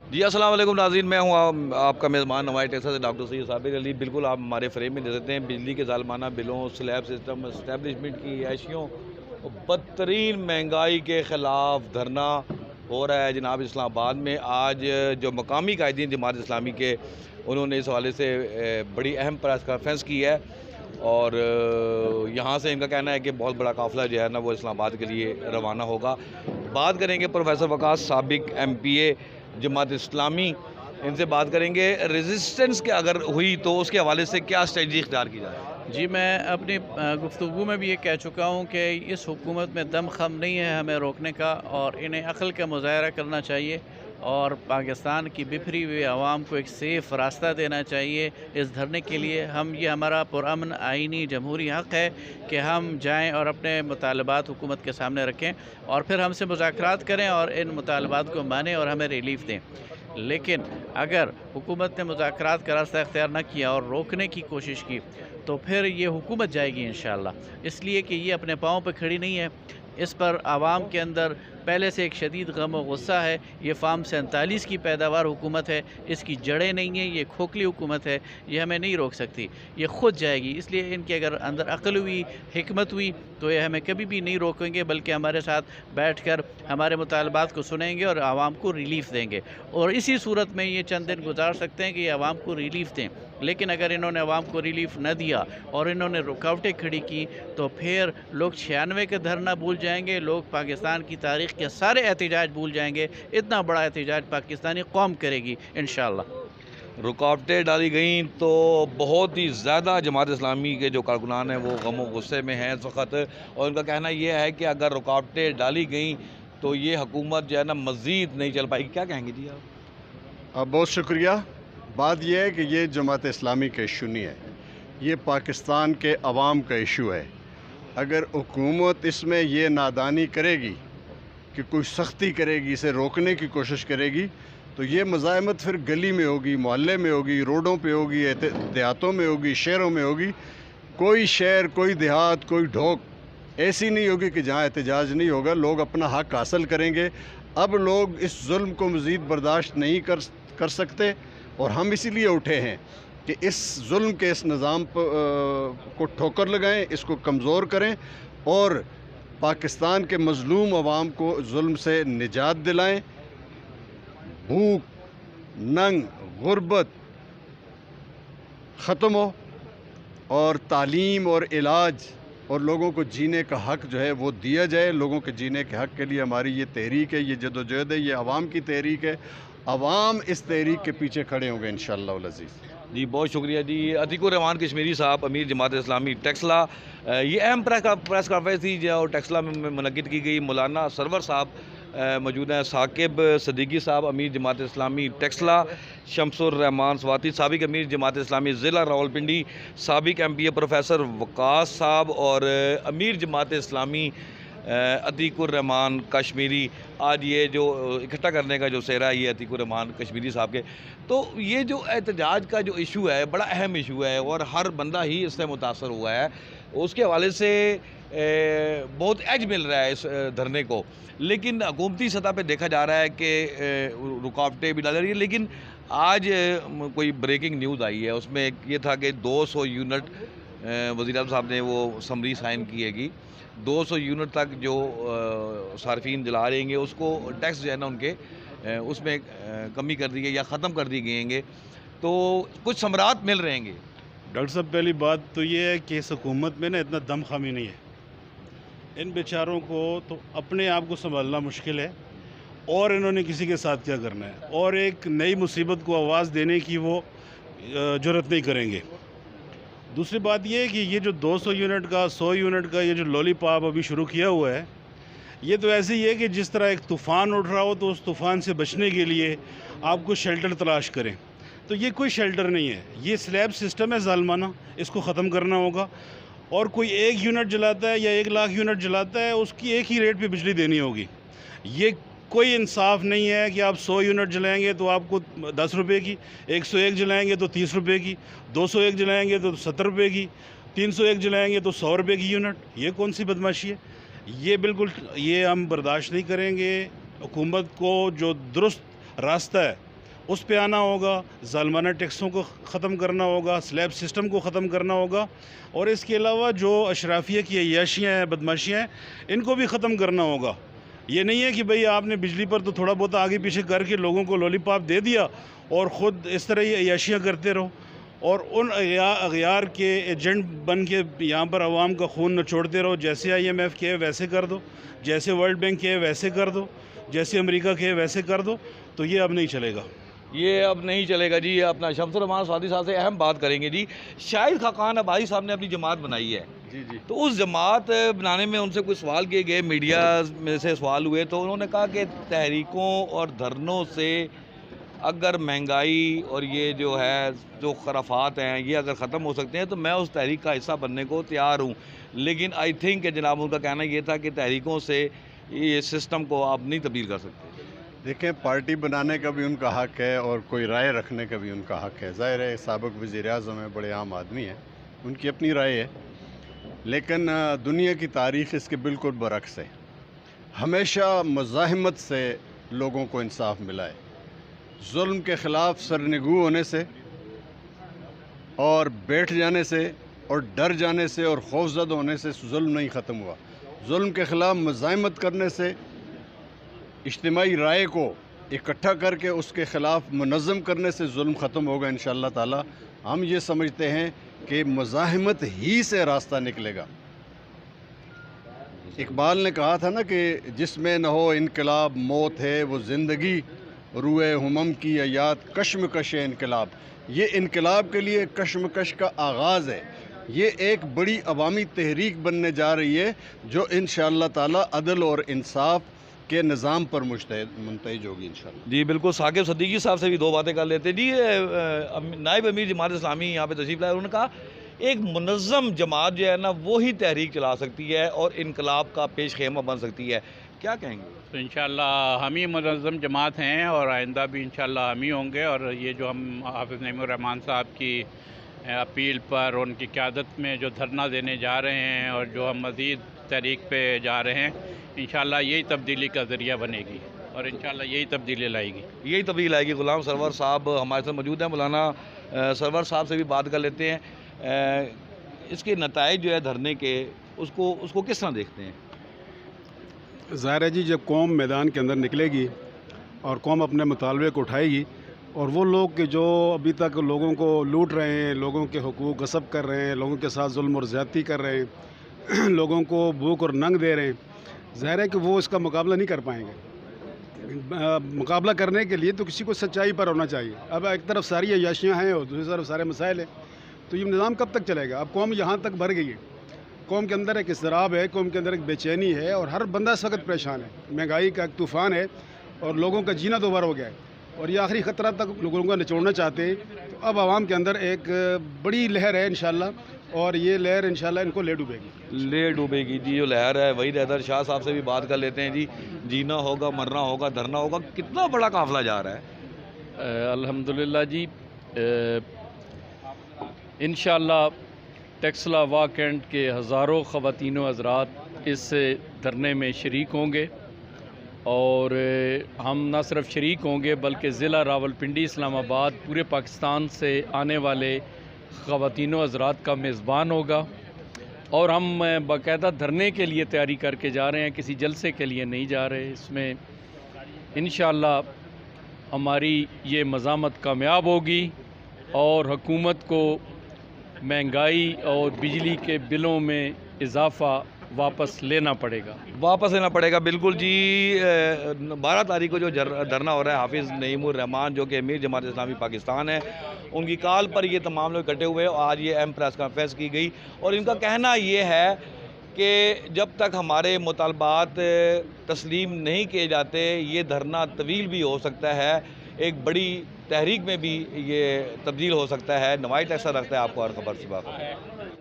जी, अस्सलाम वालेकुम नाज़रीन, मैं हूँ आपका मेज़बान नवाई टेक्सास से डॉक्टर सैयद साबिर अली। बिल्कुल आप हमारे फ्रेम में दे सकते हैं। बिजली के ज़ालमाना बिलों, स्लैब सिस्टम, एस्टेब्लिशमेंट की ऐशियों और बदतरीन महंगाई के ख़िलाफ़ धरना हो रहा है जनाब इस्लामाबाद में। आज जो मकामी कायदीन जमात इस्लामी के, उन्होंने इस हवाले से बड़ी अहम प्रेस कॉन्फ्रेंस की है और यहाँ से इनका कहना है कि बहुत बड़ा काफ़िला जो है ना वो इस्लामाबाद के लिए रवाना होगा। बात करेंगे प्रोफेसर वकास साबिक एमपीए जमात इस्लामी, इनसे बात करेंगे रेजिस्टेंस के अगर हुई तो उसके हवाले से क्या स्ट्रेटजी इख्तियार की जाए। जी, मैं अपनी गुफ्तगू में भी ये कह चुका हूँ कि इस हुकूमत में दम ख़म नहीं है हमें रोकने का, और इन्हें अक़ल का मुज़ाहरा करना चाहिए और पाकिस्तान की बिखरी हुई आवाम को एक सेफ़ रास्ता देना चाहिए। इस धरने के लिए ये हमारा पुरअमन आइनी जमहूरी हक़ है कि हम जाएँ और अपने मुतालबात हुकूमत के सामने रखें और फिर हमसे मुज़ाकरात करें और इन मुतालबात को मानें और हमें रिलीफ़ दें। लेकिन अगर हुकूमत ने मुज़ाकरात का रास्ता इख्तियार न किया और रोकने की कोशिश की, तो फिर ये हुकूमत जाएगी इंशाअल्लाह। इसलिए कि ये अपने पाँव पे खड़ी नहीं है। इस पर आवाम के अंदर पहले से एक शदीद गम और गुस्सा है। ये फार्म 47 की पैदावार हुकूमत है, इसकी जड़ें नहीं हैं, ये खोखली हुकूमत है, ये हमें नहीं रोक सकती, ये ख़ुद जाएगी। इसलिए इनके अगर अंदर अक्ल हुई, हिकमत हुई, तो ये हमें कभी भी नहीं रोकेंगे, बल्कि हमारे साथ बैठकर हमारे मुतालबात को सुनेंगे और आवाम को रिलीफ़ देंगे। और इसी सूरत में ये चंद दिन गुजार सकते हैं कि ये आवाम को रिलीफ़ दें। लेकिन अगर इन्होंने आवाम को रिलीफ़ न दिया और इन्होंने रुकावटें खड़ी की, तो फिर लोग 96 का धरना भूल जाएंगे, लोग पाकिस्तान की तारीख़ के सारे एहतजाज भूल जाएंगे। इतना बड़ा एहतजाज पाकिस्तानी कौम करेगी इंशाअल्लाह। रुकावटें डाली गई तो बहुत ही ज़्यादा जमात इस्लामी के जो कारकुनान हैं वो गम और गुस्से में हैं इस वक्त, और उनका कहना यह है कि अगर रुकावटें डाली गई तो ये हुकूमत जो है ना मज़ीद नहीं चल पाएगी। क्या कहेंगे जी आप? बहुत शुक्रिया। बात यह है कि ये जमात इस्लामी का इशू नहीं है, ये पाकिस्तान के अवाम का इशू है। अगर हुकूमत इसमें ये नादानी करेगी कि कोई सख्ती करेगी, इसे रोकने की कोशिश करेगी, तो ये मज़ाहमत फिर गली में होगी, मोहल्ले में होगी, रोडों पे होगी, देहातों में होगी, शहरों में होगी। कोई शहर, कोई देहात, कोई ढोक ऐसी नहीं होगी कि जहाँ एहतजाज नहीं होगा। लोग अपना हक़ हासिल करेंगे। अब लोग इस जुल्म को मज़ीद बर्दाश्त नहीं कर सकते, और हम इसीलिए उठे हैं कि इस जुल्म के इस निज़ाम को ठोकर लगाएं, इसको कमज़ोर करें और पाकिस्तान के मज़लूम अवाम को जुल्म से निजात दिलाएं। भूख, नंग, गुर्बत ख़त्म हो और तालीम और इलाज और लोगों को जीने का हक़ जो है वो दिया जाए। लोगों के जीने के हक़ के लिए हमारी ये तहरीक है, ये जदोजहद है, ये आवाम की तहरीक है। आवाम इस तहरीक के पीछे खड़े होंगे इंशाअल्लाह अल अज़ीज़। जी, बहुत शुक्रिया जी। अतीकुर रहमान कश्मीरी साहब, अमीर जमात इस्लामी टेक्सला, ये अहम प्रेस कॉन्फ्रेंस थी जो टेक्सला में मुनक़िद की गई। मौलाना सरवर साहब मौजूद हैं, साकिब सदीकी साहब अमीर जमात इस्लामी टेक्सला, शमसुर रहमान स्वाति साबिक अमीर जमात इस्लामी ज़िला रावलपिंडी, साबिक एमपीए प्रोफेसर वकास साहब और अमीर जमात इस्लामी अतीकुर रहमान कश्मीरी। आज ये जो इकट्ठा करने का जो सेहरा है ये अतीकुर रहमान कश्मीरी साहब के। तो ये जो एहतजाज का जो इशू है बड़ा अहम इशू है और हर बंदा ही इससे मुतासर हुआ है। उसके हवाले से बहुत एज मिल रहा है इस धरने को। लेकिन हुकूमती सतह पे देखा जा रहा है कि रुकावटें भी डाल रही है। लेकिन आज कोई ब्रेकिंग न्यूज़ आई है, उसमें ये था कि 200 यूनिट वज़ीर आज़म साहब ने वो समरी साइन की हैगी। 200 यूनिट तक जो सार्फिन जला रहेंगे उसको टैक्स जो है ना उनके उसमें कमी कर दी गई या ख़त्म कर दी गएंगे, तो कुछ समरात मिल रहेंगे। डॉक्टर साहब, पहली बात तो ये है कि इस हुकूमत में ना इतना दम ख़ामी नहीं है। इन बेचारों को तो अपने आप को संभालना मुश्किल है और इन्होंने किसी के साथ क्या करना है, और एक नई मुसीबत को आवाज़ देने की वो जुर्रत नहीं करेंगे। दूसरी बात ये है कि ये जो 200 यूनिट का 100 यूनिट का ये जो लॉलीपॉप अभी शुरू किया हुआ है, ये तो ऐसे ही है कि जिस तरह एक तूफ़ान उठ रहा हो तो उस तूफ़ान से बचने के लिए आपको शेल्टर तलाश करें। तो ये कोई शेल्टर नहीं है, ये स्लैब सिस्टम है ज़ालमाना, इसको ख़त्म करना होगा। और कोई 1 यूनिट जलाता है या 1 लाख यूनिट जलाता है, उसकी एक ही रेट पे बिजली देनी होगी। ये कोई इंसाफ नहीं है कि आप 100 यूनिट जलाएंगे तो आपको 10 रुपये की, 101 जलाएंगे तो 30 रुपये की, 201 जलाएंगे तो 70 रुपये की, 301 जलाएंगे तो 100 रुपये की यूनिट। ये कौन सी बदमाशी है? ये हम बर्दाश्त नहीं करेंगे। हुकूमत को जो दुरुस्त रास्ता है उस पे आना होगा, ज़ालमाना टैक्सों को ख़त्म करना होगा, स्लैब सिस्टम को ख़त्म करना होगा, और इसके अलावा जो अशराफिया की अय्याशियाँ हैं, बदमाशियाँ हैं, इनको भी ख़त्म करना होगा। ये नहीं है कि भाई आपने बिजली पर तो थोड़ा बहुत आगे पीछे करके लोगों को लॉलीपॉप दे दिया और ख़ुद इस तरह ही अय्याशियाँ करते रहो, और उन अगयार के एजेंट बन के यहाँ पर आवाम का खून नचोड़ते रहो। जैसे IMF के वैसे कर दो, जैसे वर्ल्ड बैंक के वैसे कर दो, जैसे अमेरिका के वैसे कर दो, तो ये अब नहीं चलेगा। ये अब नहीं चलेगा जी। अपना शमसुर रहमान स्वादी साहब से अहम बात करेंगे जी। शाहिद खाकान अबाही साहब ने अपनी जमात बनाई है जी जी। तो उस जमात बनाने में उनसे कुछ सवाल किए गए, मीडिया में से सवाल हुए, तो उन्होंने कहा कि तहरीकों और धरनों से अगर महंगाई और ये जो है जो खराफात हैं ये अगर ख़त्म हो सकते हैं तो मैं उस तहरीक का हिस्सा बनने को तैयार हूँ। लेकिन आई थिंक कि जनाब उनका कहना ये था कि तहरीकों से ये सिस्टम को आप नहीं तब्दील कर सकते। देखें, पार्टी बनाने का भी उनका हक़ है और कोई राय रखने का भी उनका हक़ है। ज़ाहिर है साबिक़ वज़ीर-ए-आज़म है, बड़े आम आदमी हैं, उनकी अपनी राय है, लेकिन दुनिया की तारीख़ इसके बिल्कुल बरक्स है। हमेशा मुज़ाहिमत से लोगों को इंसाफ मिला है। जुल्म के ख़िलाफ़ सरनिगू होने से और बैठ जाने से और डर जाने से और खौफज़दा होने से जुल्म नहीं ख़त्म हुआ। जुल्म के ख़िलाफ़ मुज़ाहिमत करने से, इज्तिमाई राय को इकट्ठा करके उसके ख़िलाफ़ मुनज़्ज़म करने से जुल्म ख़त्म होगा इंशाअल्लाह ताला। हम ये समझते हैं कि मुज़ाहिमत ही से रास्ता निकलेगा। इकबाल ने कहा था ना कि जिसमें न हो इनकलाब मौत है वो ज़िंदगी, रूए हुमम की याद कश्मकश इनकलाब। ये इनकलाब के लिए कश्मकश का आगाज़ है। ये एक बड़ी अवामी तहरीक बनने जा रही है जो इंशाअल्लाह ताला अदल और इंसाफ के निज़ाम पर मुंतहिज होगी इंशाअल्लाह। जी बिल्कुल। साकिब सदीकी साहब से भी दो बातें कर लेते हैं जी। नायब अमीर जमात इस्लामी यहाँ पे तशरीफ़ लाए, उन्होंने कहा एक मुनज़्ज़म जमात जो है ना वो ही तहरीक चला सकती है और इनकलाब का पेश खेमा बन सकती है। क्या कहेंगे? तो इंशाअल्लाह हम ही मुनज़्ज़म जमात हैं और आइंदा भी इंशाअल्लाह हम ही होंगे। और ये जो हम हाफ़िज़ नईमुर रहमान साहब की अपील पर उनकी क़यादत में जो धरना देने जा रहे हैं और जो हम मज़ीद तहरीक पे जा रहे हैं, इंशाअल्लाह यही तब्दीली का ज़रिया बनेगी और इंशाअल्लाह यही तब्दीली लाएगी। यही तब्दीली लाएगी। ग़ुलाम सरवर साहब हमारे साथ मौजूद हैं। मौलाना सरवर साहब से भी बात कर लेते हैं। इसके नताइज जो है धरने के, उसको किस तरह देखते हैं? ज़ाहिर है जी, जब कौम मैदान के अंदर निकलेगी और कौम अपने मुतालबे को उठाएगी और वो लोग के जो अभी तक लोगों को लूट रहे हैं, लोगों के हुकूक गसब कर रहे हैं, लोगों के साथ जुल्म और ज़्यादती कर रहे हैं, लोगों को भूख और नंग दे रहे हैं, ज़ाहिर है कि वो इसका मुकाबला नहीं कर पाएंगे। मुकाबला करने के लिए तो किसी को सच्चाई पर होना चाहिए। अब एक तरफ सारी अय्याशियाँ हैं और दूसरी तरफ सारे मसाइल हैं, तो ये निज़ाम कब तक चलेगा? अब कौम यहाँ तक भर गई है, कौम के अंदर एक इसराब है, कौम के अंदर एक बेचैनी है और हर बंदा इस वक्त परेशान है। महंगाई का एक तूफ़ान है और लोगों का जीना दोबार हो गया है और ये आखिरी ख़तरा तक लोगों को निचोड़ना चाहते हैं। तो अब आवाम के अंदर एक बड़ी लहर है इंशाअल्लाह, और ये लहर इंशाअल्लाह इनको ले डूबेगी जी। जो लहर है वही हैदर शाह साहब से भी बात कर लेते हैं जी। जीना होगा, मरना होगा, धरना होगा। कितना बड़ा काफ़िला जा रहा है? अल्हम्दुलिल्लाह जी, इंशाअल्लाह टेक्सला वाक कैंट के हज़ारों ख़वातीन व हज़रात इस धरने में शरीक होंगे और हम न सिर्फ शरीक होंगे बल्कि ज़िला रावलपिंडी, इस्लामाबाद, पूरे पाकिस्तान से आने वाले ख़वातीन व हज़रात का मेज़बान होगा और हम बाकायदा धरने के लिए तैयारी करके जा रहे हैं, किसी जलसे के लिए नहीं जा रहे। इसमें इंशाअल्लाह हमारी ये मज़ामत कामयाब होगी और हुकूमत को महंगाई और बिजली के बिलों में इजाफ़ा वापस लेना पड़ेगा। बिल्कुल जी। 12 तारीख को जो धरना हो रहा है, हाफिज़ नईमुर रहमान जो कि अमीर जमात इस्लामी पाकिस्तान है, उनकी कॉल पर ये तमाम लोग इकट्ठे हुए और आज ये अहम प्रेस कॉन्फ्रेंस की गई और इनका कहना ये है कि जब तक हमारे मुतालबात तस्लीम नहीं किए जाते ये धरना तवील भी हो सकता है, एक बड़ी तहरीक में भी ये तब्दील हो सकता है। नवाई टैक्सा रखता है आपको हर खबर सुबह।